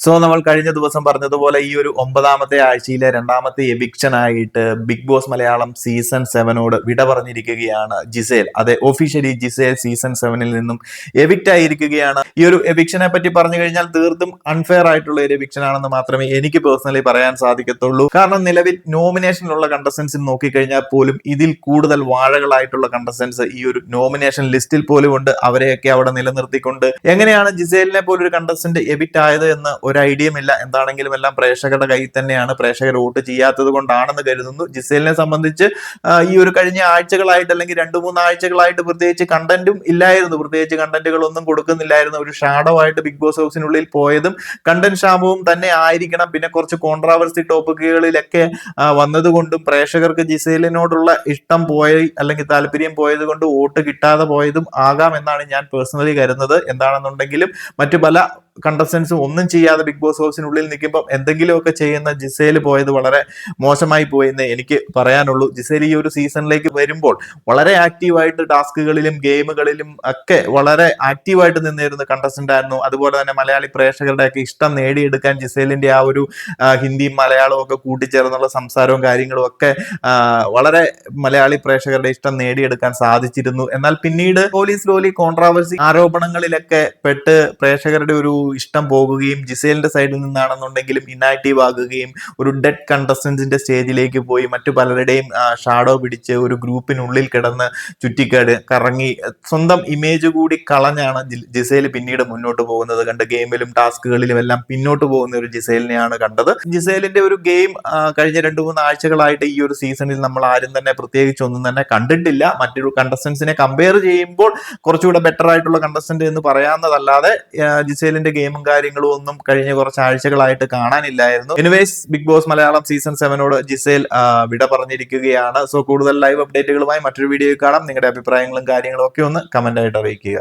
So നമ്മൾ കഴിഞ്ഞ ദിവസം പറഞ്ഞതുപോലെ ഈ ഒരു 9ാമത്തെ ആഴ്ചയിലെ രണ്ടാമത്തെ എവിക്ഷൻ ആയിട്ട് ബിഗ് ബോസ് മലയാളം സീസൺ 7 വിട പറഞ്ഞിരിക്കുകയാണ് ജിസേൽ. അതെ, ഒഫീഷ്യലി ജിസേൽ സീസൺ 7 നിന്നും എവിക്റ്റ് ആയിരിക്കുകയാണ്. ഈ ഒരു എവിക്ഷനെ പറ്റി പറഞ്ഞു കഴിഞ്ഞാൽ തീർത്തും അൺഫെയർ ആയിട്ടുള്ള ഒരു എവിക്ഷൻ ആണെന്ന് മാത്രമേ എനിക്ക് പേഴ്സണലി പറയാൻ സാധിക്കത്തുള്ളൂ. കാരണം നിലവിൽ നോമിനേഷനിലുള്ള കണ്ടസ്റ്റൻസിൽ നോക്കിക്കഴിഞ്ഞാൽ പോലും ഇതിൽ കൂടുതൽ വാഴകളായിട്ടുള്ള കണ്ടസ്റ്റൻസ് ഈ ഒരു നോമിനേഷൻ ലിസ്റ്റിൽ പോലും ഉണ്ട്. അവരെയൊക്കെ അവിടെ നിലനിർത്തിക്കൊണ്ട് എങ്ങനെയാണ് ജിസേലിനെ പോലൊരു കണ്ടസ്റ്റന്റ് എവിക്റ്റ് ആയത് എന്ന് ഒരു ഐഡിയയും ഇല്ല. എന്താണെങ്കിലും എല്ലാം പ്രേക്ഷകരുടെ കയ്യിൽ തന്നെയാണ്. പ്രേക്ഷകർ വോട്ട് ചെയ്യാത്തത് കൊണ്ടാണെന്ന് കരുതുന്നു. ജിസേലിനെ സംബന്ധിച്ച് ഈ ഒരു കഴിഞ്ഞ ആഴ്ചകളായിട്ട് അല്ലെങ്കിൽ 2-3 ആഴ്ചകളായിട്ട് പ്രത്യേകിച്ച് കണ്ടന്റും ഇല്ലായിരുന്നു. പ്രത്യേകിച്ച് കണ്ടന്റുകളൊന്നും കൊടുക്കുന്നില്ലായിരുന്നു. ഒരു ഷാഡോ ആയിട്ട് ബിഗ് ബോസ് ഹൗസിനുള്ളിൽ പോയതും കണ്ടന്റ് ക്ഷാമവും തന്നെ ആയിരിക്കണം. പിന്നെ കുറച്ച് കോൺട്രാവേഴ്സി ടോപ്പിക്കുകളിലൊക്കെ വന്നതുകൊണ്ടും പ്രേക്ഷകർക്ക് ജിസേലിനോടുള്ള ഇഷ്ടം പോയി അല്ലെങ്കിൽ താല്പര്യം പോയത് കൊണ്ട് വോട്ട് കിട്ടാതെ പോയതും ആകാം എന്നാണ് ഞാൻ പേഴ്സണലി കരുതുന്നത്. എന്താണെന്നുണ്ടെങ്കിലും മറ്റു പല കണ്ടസ്റ്റൻസും ഒന്നും ചെയ്യാതെ ബിഗ് ബോസ് ഹൗസിനുള്ളിൽ നിൽക്കുമ്പോൾ എന്തെങ്കിലുമൊക്കെ ചെയ്യുന്ന ജിസേൽ പോയത് വളരെ മോശമായി പോയെന്ന് എനിക്ക് പറയാനുള്ളൂ. ജിസേൽ ഈ ഒരു സീസണിലേക്ക് വരുമ്പോൾ വളരെ ആക്റ്റീവായിട്ട് ടാസ്കുകളിലും ഗെയിമുകളിലും ഒക്കെ വളരെ ആക്റ്റീവായിട്ട് നിന്നിരുന്ന കണ്ടസ്റ്റന്റ് ആയിരുന്നു. അതുപോലെ തന്നെ മലയാളി പ്രേക്ഷകരുടെ ഒക്കെ ഇഷ്ടം നേടിയെടുക്കാൻ ജിസേലിന്റെ ആ ഒരു ഹിന്ദിയും മലയാളവും ഒക്കെ കൂട്ടിച്ചേർന്നുള്ള സംസാരവും കാര്യങ്ങളും ഒക്കെ വളരെ മലയാളി പ്രേക്ഷകരുടെ ഇഷ്ടം നേടിയെടുക്കാൻ സാധിച്ചിരുന്നു. എന്നാൽ പിന്നീട് സ്ലോലി കോൺട്രാവേഴ്സി ആരോപണങ്ങളിലൊക്കെ പെട്ട് പ്രേക്ഷകരുടെ ഒരു ഇഷ്ടം പോകുകയും ജിസേലിന്റെ സൈഡിൽ നിന്നാണെന്നുണ്ടെങ്കിലും ഇനാക്റ്റീവ് ആകുകയും ഒരു ഡെഡ് കണ്ടസ്റ്റന്റിന്റെ സ്റ്റേജിലേക്ക് പോയി മറ്റു പലരുടെയും ഷാഡോ പിടിച്ച് ഒരു ഗ്രൂപ്പിനുള്ളിൽ കിടന്ന് ചുറ്റിക്കേട് കറങ്ങി സ്വന്തം ഇമേജ് കൂടി കളഞ്ഞാണ് ജിസേൽ പിന്നീട് മുന്നോട്ട് പോകുന്നത് കണ്ട്. ഗെയിമിലും ടാസ്കുകളിലും എല്ലാം പിന്നോട്ട് പോകുന്ന ഒരു ജിസേലിനെയാണ് കണ്ടത്. ജിസേലിന്റെ ഒരു ഗെയിം കഴിഞ്ഞ 2-3 ആഴ്ചകളായിട്ട് ഈ ഒരു സീസണിൽ നമ്മൾ ആരും തന്നെ പ്രത്യേകിച്ച് ഒന്നും തന്നെ കണ്ടിട്ടില്ല. മറ്റൊരു കണ്ടസ്റ്റൻസിനെ കമ്പയർ ചെയ്യുമ്പോൾ കുറച്ചുകൂടെ ബെറ്റർ ആയിട്ടുള്ള കണ്ടസ്റ്റന്റ് എന്ന് പറയാവുന്നതല്ലാതെ ജിസേലിന്റെ ഗെയിമും കാര്യങ്ങളും ഒന്നും കഴിഞ്ഞ കുറച്ച് ആഴ്ചകളായിട്ട് കാണാനില്ലായിരുന്നു. Anyways Bigg Boss Malayalam season 7 Gizele വിട പറഞ്ഞിരിക്കുകയാണ്. സോ കൂടുതൽ ലൈവ് അപ്ഡേറ്റുകളുമായി മറ്റൊരു വീഡിയോയിൽ കാണാം. നിങ്ങളുടെ അഭിപ്രായങ്ങളും കാര്യങ്ങളും ഒക്കെ ഒന്ന് കമന്റ് ആയിട്ട് അറിയിക്കുക.